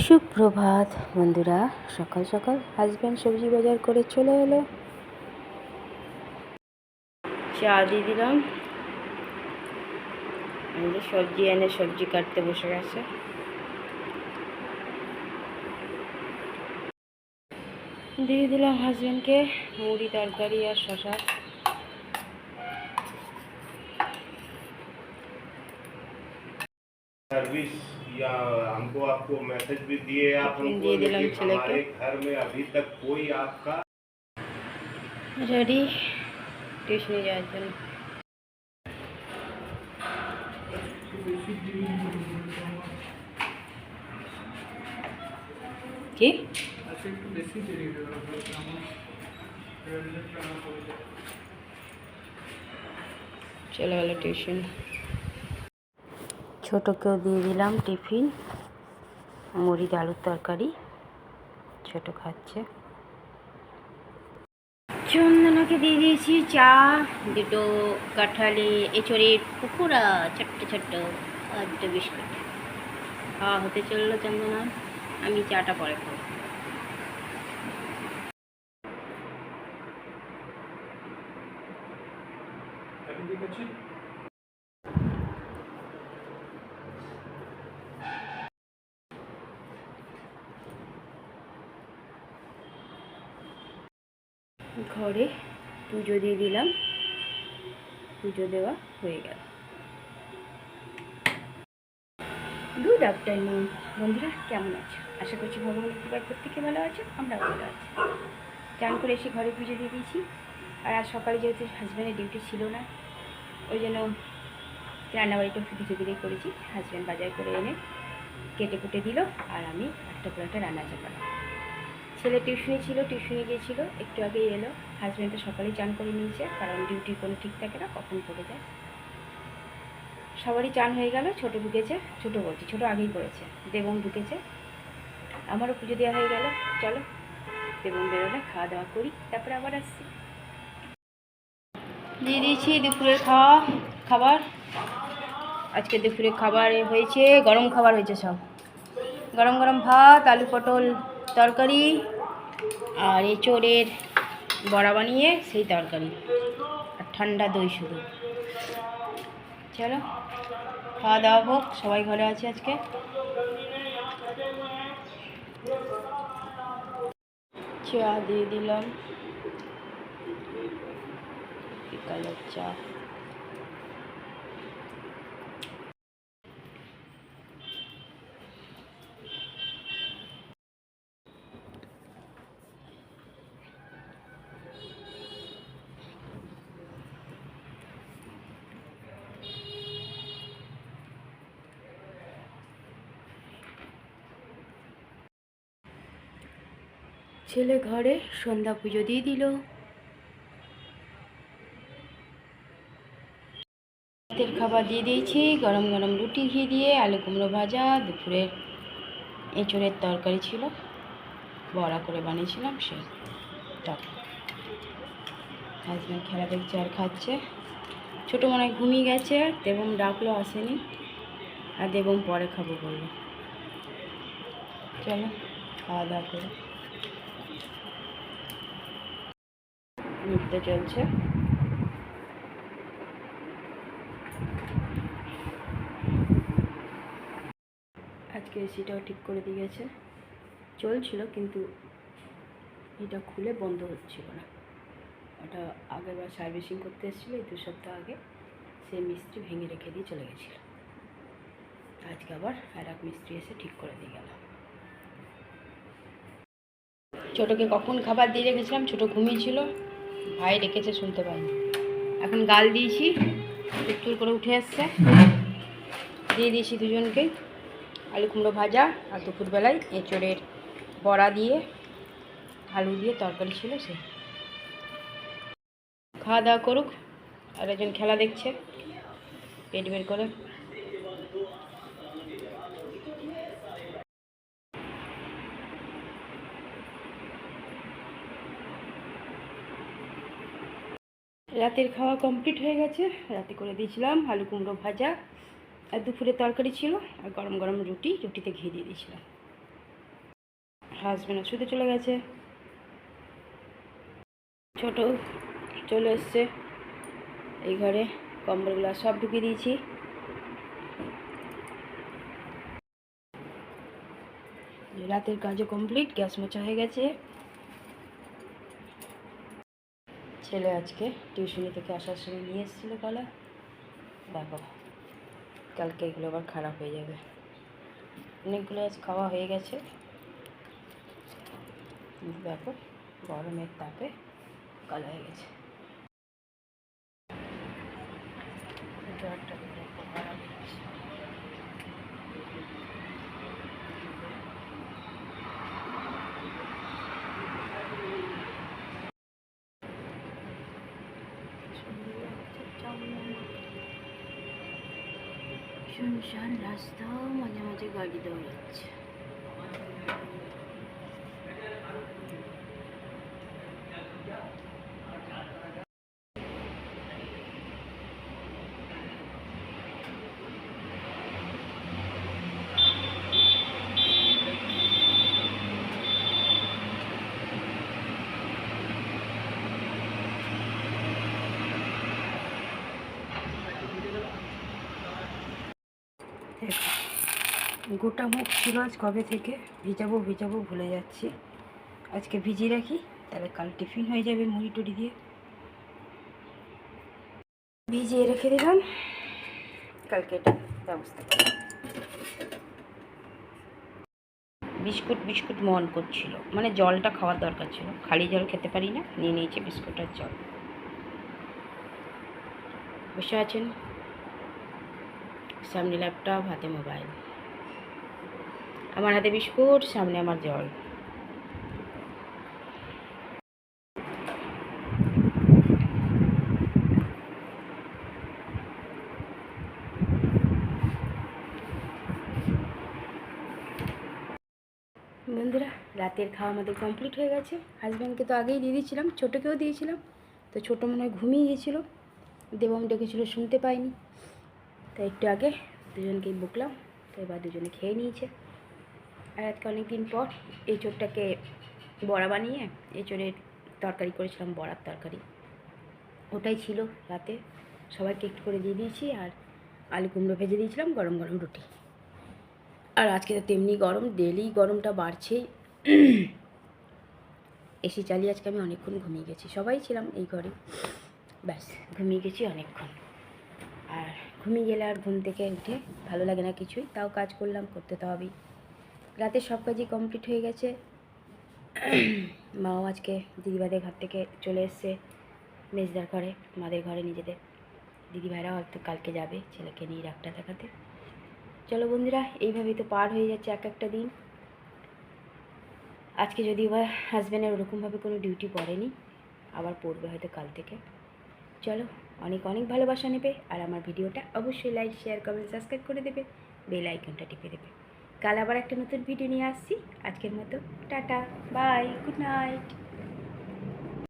সুপ্রভাত বন্ধুরা, সকাল সকাল হাজব্যান্ড সবজি বাজার করে চলে এলো। চা দিয়ে দিলাম। সবজি এনে সবজি কাটতে বসে গেছে। দিয়ে দিলাম হাজব্যান্ডকে মুড়ি তরকারি আর শশা। सर्विस या हमको आपको मैसेज भी दिए आप हमको, लेकिन हमारे घर में अभी तक कोई आपका रेडी ट्यूशन যাওয়ার জন্য। কি চলে গেল টিউশন। ছোটোকেও দিয়ে দিলাম টিফিন, মুড়ি আলুর তরকারি। ছোটো খাচ্ছে। চন্দনাকে দিয়ে দিয়েছি চা, দুটো কাঁঠালি এঁচড়ের পুকুরা ছোট্ট ছোট্ট, আর দুটো বিস্কুট। খাওয়া হতে চললো চন্দনা। আমি চাটা পরে খাবো। ঘরে পুজো দিয়ে দিলাম, পুজো দেওয়া হয়ে গেল। গুড আফটারনুন বন্ধুরা, কেমন আছো? আশা করছি ভগবানের কৃপায় প্রত্যেকে ভালো আছো, আমরা ভালো আছি। চান করে এসে ঘরে পুজো দিয়ে দিয়েছি। আর আজ সকালে যেহেতু হাজব্যান্ডের ডিউটি ছিল না, ওই জন্য রান্নাবাড়িটা একটু ধীরে ধীরে করেছি। হাজব্যান্ড বাজার করে এনে কেটে কুটে দিল, আর আমি একটা করে একটা রান্না চাপালাম। ছেলে টিউশনে ছিল, টিউশনে গিয়েছিল, একটু আগেই এলো। হাজব্যান্ডটা সকালেই চান করে নিয়েছে, কারণ ডিউটির কোনো ঠিক থাকে না কখন পড়ে যায়। সবারই চান হয়ে গেল। ছোটো ঢুকেছে, ছোটো বলছি ছোটো আগেই করেছে। দেবম ঢুকেছে, আমারও পুজো দেওয়া হয়ে গেল। চলো দেবম বেরোলে খাওয়া দাওয়া করি, তারপরে আবার আসছি। দিয়ে দিয়েছি দুপুরের খাবার। আজকে দুপুরে খাবার হয়েছে, গরম খাবার হয়েছে সব। গরম গরম ভাত, আলু পটল তরকারি, আর এঁচড়ের বড়া বানিয়ে সেই তরকারি, আর ঠান্ডা দই শুধু। চলো খাওয়া দাওয়া হোক, সবাই ঘরে আছে আজকে। চা দিয়ে দিলাম, বিকালের চা। ছেলে ঘরে সন্ধ্যা পুজো দিয়ে দিল। রাতের খাবার দিয়ে দিয়েছি, গরম গরম রুটি ঘি দিয়ে, আলু কুমড়ো ভাজা, দুপুরের এঁচড়ের তরকারি ছিল, বড়া করে বানিয়েছিলাম সেটা। হাজব্যান্ড খেলা দেখছে আর খাচ্ছে। ছোটো মনে হয় ঘুমিয়ে গেছে, দেবম ডাকলো আসেনি, আর দেবম পরে খাবো বললো। চলো খাওয়া দাওয়া করে। নৃত্য চলছে। আজকে এসিটাও ঠিক করে দিয়ে গেছে, চলছিল কিন্তু এটা খুলে বন্ধ হচ্ছিল না। ওটা আগেরবার সার্ভিসিং করতে এসেছিলো এই 2 সপ্তাহ আগে, সেই মিস্ত্রি ভেঙে রেখে দিয়ে চলে গেছিলো। আজকে আবার আর এক মিস্ত্রি এসে ঠিক করে দিয়ে গেল। ছোটোকে কখন খাবার দিয়ে রেখেছিলাম, ছোটো ঘুমিয়েছিল, ভাই রেখেছে শুনতে পাইনি। এখন গাল দিয়েছি, একটু করে উঠে আসছে। দিয়ে দিয়েছি দুজনকেই আলু কুমড়ো ভাজা, আর দুপুরবেলায় এঁচড়ের বড়া দিয়ে আলু দিয়ে তরকারি ছিল, সে খাওয়া দাওয়া করুক। আর একজন খেলা দেখছে পেট বের করে। রাতের খাওয়া কমপ্লিট হয়ে গেছে। রাতে করে দিয়েছিলাম আলু কুমড়ো ভাজা, আর দুপুরে তরকারি ছিল, আর গরম গরম রুটিতে ঘি দিয়ে দিয়েছিলাম। হাজব্যান্ড ওষুধে চলে গেছে, ছোট চলে এসছে এই ঘরে। কম্বলগুলো সব ঢুকিয়ে দিয়েছি। রাতের কাজও কমপ্লিট, গ্যাস মোছা হয়ে গেছে। ছেলে আজকে টিউশনি থেকে আসার সময় নিয়ে এসেছিলো কলা। দেখো কালকে এগুলো আবার খারাপ হয়ে যাবে। অনেকগুলো আজ খাওয়া হয়ে গেছে। দেখো গরমের তাপে কালো হয়ে গেছে। জ্বরটা খারাপ হয়েছে। শুনশান রাস্তা, মাঝে মাঝে গাড়ি দৌড়াচ্ছে। গোটা মুখ ছিল আজ কবে থেকে, ভিজাবো ভিজাবো ভুলে যাচ্ছি। আজকে ভিজিয়ে রাখি, তাহলে কাল টিফিন হয়ে যাবে মুড়ি টুড়ি দিয়ে। ভিজিয়ে রেখে দিলাম, কালকে এটা ব্যবস্থা করব। বিস্কুট বিস্কুট মন করছিল, মানে জলটা খাওয়ার দরকার ছিল, খালি জল খেতে পারি না, নিয়ে নিয়েছে বিস্কুট আর জল। বসে আছেন, সামনে ল্যাপটপ, হাতে মোবাইল, আমার হাতে বিস্কুট, সামনে আমার জল। বন্ধুরা রাতের খাওয়া আমাদের কমপ্লিট হয়ে গেছে। হাজব্যান্ডকে তো আগেই দিয়ে দিয়েছিলাম, ছোটোকেও দিয়েছিলাম। তো ছোটো মনে হয় ঘুমিয়ে গিয়েছিলো, দেবম ডেকেছিলো শুনতে পাইনি, তাই একটু আগে দুজনকেই বকলাম। তো এবার দুজনে খেয়ে নিয়েছে। আর আজকে অনেক দিন পর এঁচোড়টাকে বড়া বানিয়ে এঁচোড়ের তরকারি করেছিলাম, বড়ার তরকারি, ওটাই ছিল রাতে। সবাইকে একটু করে দিয়ে দিয়েছি। আর আলু কুমড়ো ভেজে দিয়েছিলাম, গরম গরম রুটি। আর আজকে তো তেমনি গরম, ডেলি গরমটা বাড়ছেই। এসি চালিয়ে আজকে আমি অনেকক্ষণ ঘুমিয়ে গেছি, সবাই ছিলাম এই ঘরে, ব্যাস ঘুমিয়ে গেছি অনেকক্ষণ। আর ঘুমিয়ে গেলে আর ঘুম থেকে উঠে ভালো লাগে না কিছুই, তাও কাজ করলাম, করতে তো হবেই। রাতে সব কাজই কমপ্লিট হয়ে গেছে। মাও আজকে দিদিভাইদের ঘর থেকে চলে এসছে মেজদার ঘরে, মাদের ঘরে নিজেদের। দিদিভাইরাও হয়তো কালকে যাবে ছেলেকে নিয়ে ডাক্তার দেখাতে। চলো বন্ধুরা, এইভাবেই তো পার হয়ে যাচ্ছে এক একটা দিন। আজকে যদি বা হাজব্যান্ডের ওরকমভাবে কোনো ডিউটি পড়েনি, আবার পড়বে হয়তো কাল থেকে। চলো, অনেক অনেক ভালোবাসা নেবে। আর আমার ভিডিওটা অবশ্যই লাইক, শেয়ার, কমেন্ট, সাবস্ক্রাইব করে দেবে, বেল আইকনটা টিপে দেবে। কাল আবার একটা নতুন ভিডিও নিয়ে আসছি। আজকের মতো টাটা, বাই, গুড নাইট।